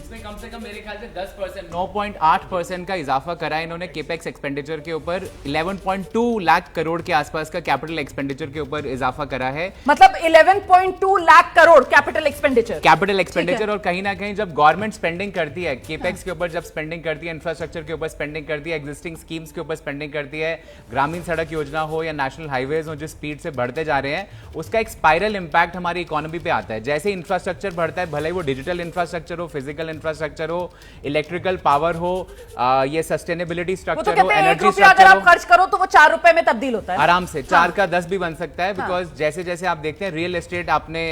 इसमें कम से कम मेरे ख्याल से 10%, 9.8% का इजाफा करा है इन्होंने केपेक्स एक्सपेंडिचर के ऊपर। 11.2 लाख करोड़ के आसपास का कैपिटल एक्सपेंडिचर के ऊपर इजाफा करा है। मतलब 11.2 लाख करोड़ कैपिटल एक्सपेंडिचर। और कहीं ना कहीं जब गवर्नमेंट स्पेंडिंग करती है केपेक्स के ऊपर, जब स्पेंडिंग करती है इंफ्रास्ट्रक्चर के ऊपर, स्पेंडिंग करती है एग्जिस्टिंग स्कीम्स के ऊपर, स्पेंडिंग करती है ग्रामीण सड़क योजना हो या नेशनल हाईवेज हो, जिस स्पीड से बढ़ते जा रहे हैं, उसका एक स्पाइरल इंपैक्ट हमारी इकोनॉमी पे आता है। जैसे इंफ्रास्ट्रक्चर बढ़ता है, भले ही वो डिजिटल इंफ्रास्ट्रक्चर हो, फिजिकल इंफ्रास्ट्रक्चर हो, इलेक्ट्रिकल पावर हो, ये सस्टेनेबिलिटी स्ट्रक्चर हो, एनर्जी स्ट्रक्चर अगर आप खर्च करो तो वो 4 रुपए में तब्दील होता है आराम से। 4 का 10 भी बन सकता है, बिकॉज जैसे जैसे आप देखते हैं रियल एस्टेट, आपने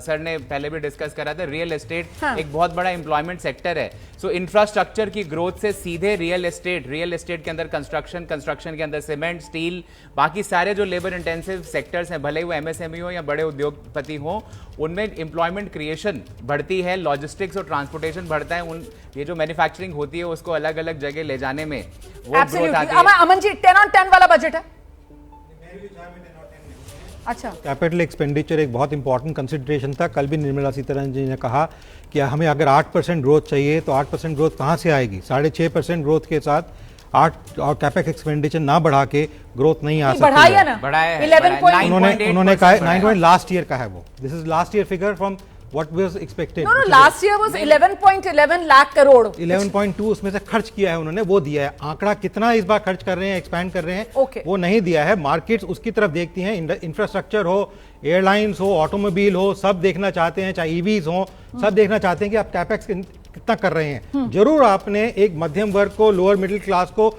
सर ने पहले भी डिस्कस करा था, रियल एस्टेट एक बहुत बड़ा एम्प्लॉयमेंट सेक्टर है। सो इंफ्रास्ट्रक्चर की ग्रोथ से सीधे रियल एस्टेट के अंदर कंस्ट्रक्शन के अंदर सीमेंट, स्टील, बाकी सारे जो लेबर इंटेंसिव सेक्टर्स हैं, भले ही वो एमएसएमई हो या बड़े उद्योगपति हो, उनमें एम्प्लॉयमेंट क्रिएशन बढ़ती है, लॉजिस्टिक्स और ट्रांसपोर्टेशन बढ़ता है, ये जो मैन्युफैक्चरिंग होती है उसको अलग अलग जगह ले जाने में वो ग्रोथ आती है। अमन जी 10 on 10 वाला बजट है। अच्छा, कैपिटल एक्सपेंडिचर एक बहुत इंपॉर्टेंट कंसिडरेशन था। कल भी निर्मला सीतारमण जी ने कहा कि हमें अगर 8% ग्रोथ चाहिए तो 8% ग्रोथ कहाँ से आएगी? 6.5% ग्रोथ के साथ 8 और कैपेक्स एक्सपेंडिचर ना बढ़ा के ग्रोथ नहीं आ सकती। बढ़ाया ना, बढ़ाया है। 11.9 उन्होंने कहा 9 लास्ट ईयर का है वो। This is last year figure from what was expected. No, last year was 11.11 lakh crore. 11.2 उसमें से खर्च किया है उन्होंने, वो दिया है। आंकड़ा कितना इस बार खर्च कर रहे हैं, एक्सपैंड कर रहे हैं, वो नहीं दिया है। मार्केट्स उसकी तरफ देखती हैं, इंफ्रास्ट्रक्चर हो, एयरलाइंस हो, ऑटोमोबाइल हो, सब देखना चाहते हैं, चाहे ईवीज हो, सब देखना चाहते हैं कि आप कैपेक्स कितना कर रहे हैं। जरूर आपने एक मध्यम वर्ग को, लोअर मिडिल क्लास को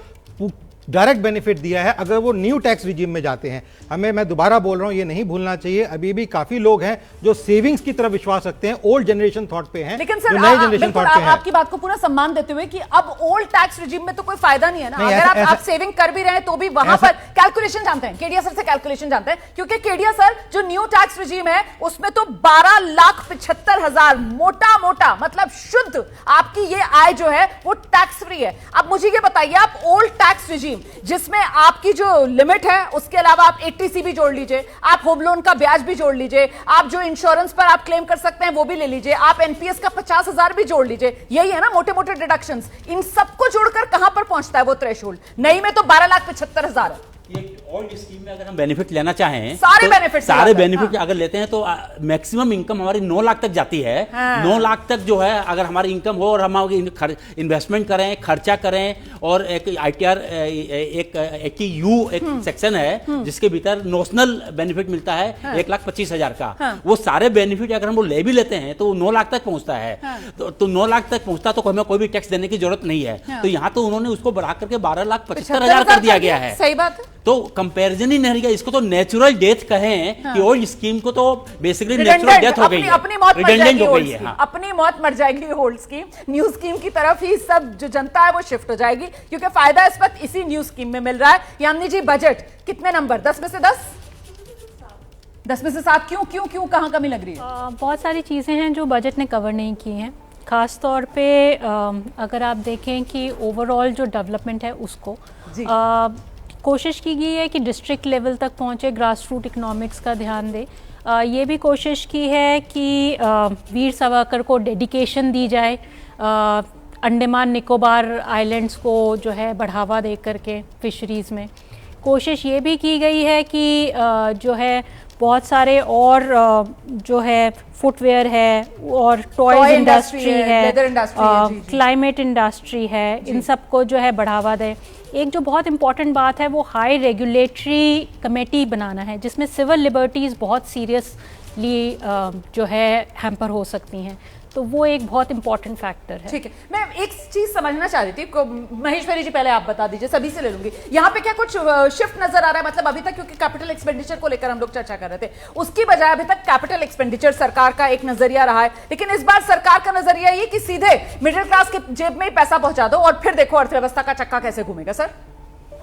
डायरेक्ट बेनिफिट दिया है अगर वो न्यू टैक्स रिजीम में जाते हैं। मैं दोबारा बोल रहा हूं, ये नहीं भूलना चाहिए, अभी भी काफी लोग हैं जो सेविंग्स की तरफ विश्वास रखते हैं, ओल्ड जनरेशन थॉट पे हैं, लेकिन सर नए जनरेशन थॉट पे हैं। आपकी बात को पूरा सम्मान देते हुए कि अब ओल्ड टैक्स रिजीम में तो कोई फायदा नहीं है ना। अगर आप सेविंग कर भी रहे हैं तो भी वहां पर कैलकुलेशन जानते हैं, केडिया सर से कैलकुलेशन जानते हैं, क्योंकि केडिया सर जो न्यू टैक्स रिजीम है उसमें तो 12,75,000 मोटा मतलब शुद्ध आपकी ये आय जो है वो टैक्स फ्री है। अब मुझे ये बताइए, आप ओल्ड टैक्स रिजीम जिसमें आपकी जो लिमिट है उसके अलावा आप 80C भी जोड़ लीजिए, आप होम लोन का ब्याज भी जोड़ लीजिए, आप जो इंश्योरेंस पर आप क्लेम कर सकते हैं वो भी ले लीजिए, आप एनपीएस का 50,000 भी जोड़ लीजिए, यही है ना मोटे मोटे डिडक्शंस। इन सबको जोड़कर कहां पर पहुंचता है वो थ्रेशोल्ड? नई में तो 12,75,000 है। ये ओल्ड स्कीम में अगर हम बेनिफिट लेना चाहें, सारे बेनिफिट अगर लेते हैं तो मैक्सिमम इनकम हमारी 9 लाख तक जाती है। 9 लाख तक जो है अगर हमारी इनकम हो और हम इन्वेस्टमेंट करें, खर्चा करें, और एक आईटीआर एक यू एक सेक्शन है जिसके भीतर नोशनल बेनिफिट मिलता है 1,25,000 का। वो सारे बेनिफिट अगर हम वो ले भी लेते हैं तो 9 लाख तक पहुंचता है। तो 9 लाख तक पहुंचता तो हमें कोई भी टैक्स देने की जरूरत नहीं है। तो यहाँ तो उन्होंने उसको बढ़ा करके 12,75,000 कर दिया गया है। सही बात है, तो कंपैरिजन ही नहीं, इसको तो नेचुरल डेथ कहें कि ओल्ड स्कीम को तो बेसिकली नेचुरल डेथ हो गई है, अपनी मौत मर जाएगी हो गई है। अपनी मौत मर जाएगी ओल्ड स्कीम। न्यू स्कीम की तरफ ही सब जो जनता है वो शिफ्ट हो जाएगी, क्योंकि फायदा इस वक्त इसी न्यू स्कीम में मिल रहा है। यामिनी जी, बजट कितने नंबर? 10 में से 10, 10 में से 7? क्यों कहां कमी लग रही है? बहुत सारी चीजें हैं जो बजट ने कवर नहीं की हैं। खास तौर पे अगर आप देखें कि ओवरऑल जो डेवलपमेंट है उसको कोशिश की गई है कि डिस्ट्रिक्ट लेवल तक पहुंचे, ग्रास रूट इकोनॉमिक्स का ध्यान दे। ये भी कोशिश की है कि वीर सावरकर को डेडिकेशन दी जाए, अंडमान निकोबार आइलैंड्स को जो है बढ़ावा दे करके फिशरीज़ में। कोशिश ये भी की गई है कि जो है बहुत सारे और जो है फुटवेयर है और टॉयज इंडस्ट्री है, क्लाइमेट इंडस्ट्री है, इन सबको जो है बढ़ावा दे। एक जो बहुत इंपॉर्टेंट बात है वो हाई रेगुलेटरी कमेटी बनाना है, जिसमें सिविल लिबर्टीज़ बहुत सीरियसली जो है हैम्पर हो सकती हैं। तो वो एक बहुत इंपॉर्टेंट फैक्टर है। ठीक है, मैं एक चीज समझना चाह रही थी, महेश्वरी जी पहले आप बता दीजिए, सभी से ले लूंगी। यहाँ पे क्या कुछ शिफ्ट नजर आ रहा है? मतलब अभी तक क्योंकि कैपिटल एक्सपेंडिचर को लेकर हम लोग चर्चा कर रहे थे, उसकी बजाय अभी तक कैपिटल एक्सपेंडिचर सरकार का एक नजरिया रहा है, लेकिन इस बार सरकार का नजरिया ये कि सीधे मिडिल क्लास के जेब में ही पैसा पहुंचा दो और फिर देखो अर्थव्यवस्था का चक्का कैसे घूमेगा। सर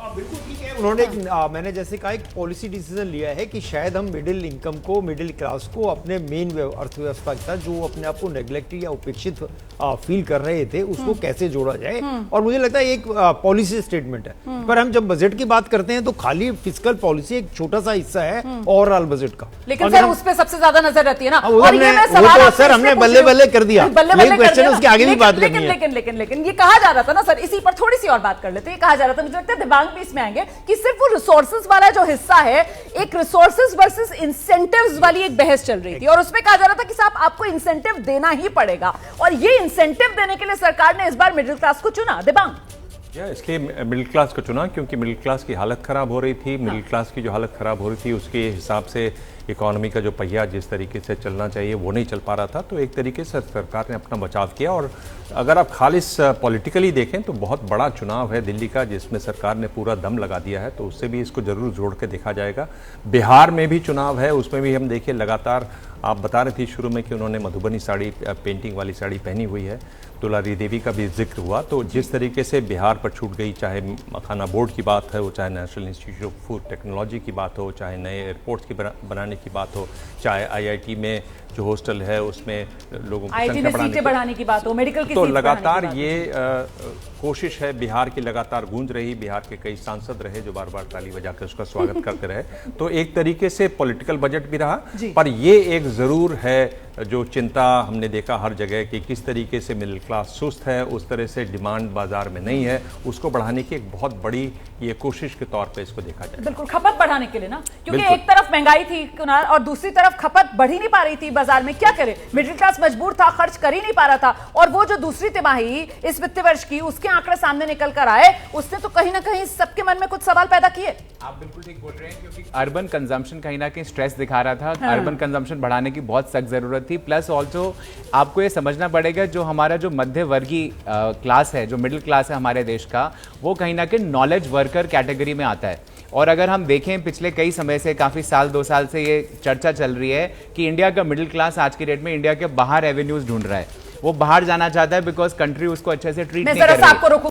बिल्कुल ठीक है। उन्होंने मैंने जैसे कहा एक पॉलिसी डिसीजन लिया है कि शायद हम मिडिल इनकम को, मिडिल क्लास को अपने मेन अर्थव्यवस्था के साथ जो अपने आप को नेग्लेक्टेड या उपेक्षित फील कर रहे थे उसको कैसे जोड़ा जाए, और मुझे लगता है एक पॉलिसी स्टेटमेंट है। पर हम जब बजट की बात करते हैं तो खाली फिस्कल पॉलिसी एक छोटा सा हिस्सा है ओवरऑल बजट का, लेकिन सर उस पे सबसे ज्यादा नजर रहती है ना। और ये मैं सवाल सर हमने बल्ले बल्ले कर दिया, क्वेश्चन उसके आगे भी बात करनी है। लेकिन ये कहा जा रहा था ना सर, इसी पर थोड़ी सी और बात कर लेते हैं। कहा जा रहा था, मुझे लगता है दिबांग भी इसमें आएंगे, कि सिर्फ वो रिसोर्सेज वाला जो हिस्सा है, एक रिसोर्सेज वर्सेस इंसेंटिव्स वाली एक बहस चल रही थी, और उसमें कहा जा रहा था कि साहब आपको इंसेंटिव देना ही पड़ेगा, और ये इंसेंटिव देने के लिए सरकार ने इस बार मिडिल क्लास को चुना। दिबांग इसलिए मिडिल क्लास को चुना क्योंकि मिडिल क्लास की हालत खराब हो रही थी। मिडिल क्लास की जो हालत खराब हो रही थी उसके हिसाब से इकोनॉमी का जो पहिया जिस तरीके से चलना चाहिए वो नहीं चल पा रहा था, तो एक तरीके से सरकार ने अपना बचाव किया। और अगर आप खालिस पॉलिटिकली देखें तो बहुत बड़ा चुनाव है दिल्ली का, जिसमें सरकार ने पूरा दम लगा दिया है, तो उससे भी इसको जरूर जोड़ के देखा जाएगा। बिहार में भी चुनाव है, उसमें भी हम देखिए लगातार, आप बता रहे थे शुरू में कि उन्होंने मधुबनी साड़ी, पेंटिंग वाली साड़ी पहनी हुई है, दुलारी देवी का भी जिक्र हुआ। तो जिस तरीके से बिहार पर छूट गई, चाहे मखाना बोर्ड की बात है, वो चाहे national institute of food technology की बात हो, चाहे नए एयरपोर्ट्स की बनाने की बात हो, चाहे आईआईटी में जो हॉस्टल है उसमें लोगों की संख्या बढ़ाने की बात हो, मेडिकल की तो लगातार ये कोशिश है बिहार की, लगातार गूंज रही। बिहार के कई सांसद रहे जो बार बार ताली बजाकर उसका स्वागत करते रहे। तो एक तरीके से पॉलिटिकल बजट भी रहा, पर ये एक जरूर है जो चिंता हमने देखा हर जगह कि किस तरीके से मिडिल क्लास सुस्त है, उस तरह से डिमांड बाजार में नहीं है, उसको बढ़ाने की एक बहुत बड़ी ये कोशिश के तौर पे इसको देखा जाए। बिल्कुल, खपत बढ़ाने के लिए ना, क्योंकि एक तरफ महंगाई थी कुणाल और दूसरी तरफ खपत बढ़ ही नहीं पा रही थी बाजार में। क्या करे, मिडिल क्लास मजबूर था, खर्च कर ही नहीं पा रहा था, और वो जो दूसरी तिमाही इस वित्त वर्ष की उसके आंकड़े सामने निकल कर आए, उसने तो कहीं ना कहीं सबके मन में कुछ सवाल पैदा किए। आप बिल्कुल ठीक बोल रहे हैं, क्योंकि अर्बन कंजम्पशन कहीं ना कहीं स्ट्रेस दिखा रहा था। अर्बन कंजम्पशन बढ़ाने की बहुत सख्त जरूरत थी। प्लस ऑल्सो आपको ये समझना पड़ेगा, जो हमारा जो मध्य वर्गीय क्लास है, जो मिडिल क्लास है हमारे देश का, वो कहीं ना कहीं नॉलेज वर्कर कैटेगरी में आता है। और अगर हम देखें पिछले कई समय से, काफी साल 2 साल से ये चर्चा चल रही है कि इंडिया का मिडिल क्लास आज की डेट में इंडिया के बाहर एवेन्यूज ढूंढ रहा है, वो बाहर जाना चाहता है बिकॉज कंट्री उसको अच्छे से ट्रीट नहीं कर रही है। आपको रोकूं।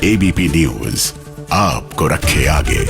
एबीपी न्यूज आपको रखे आगे।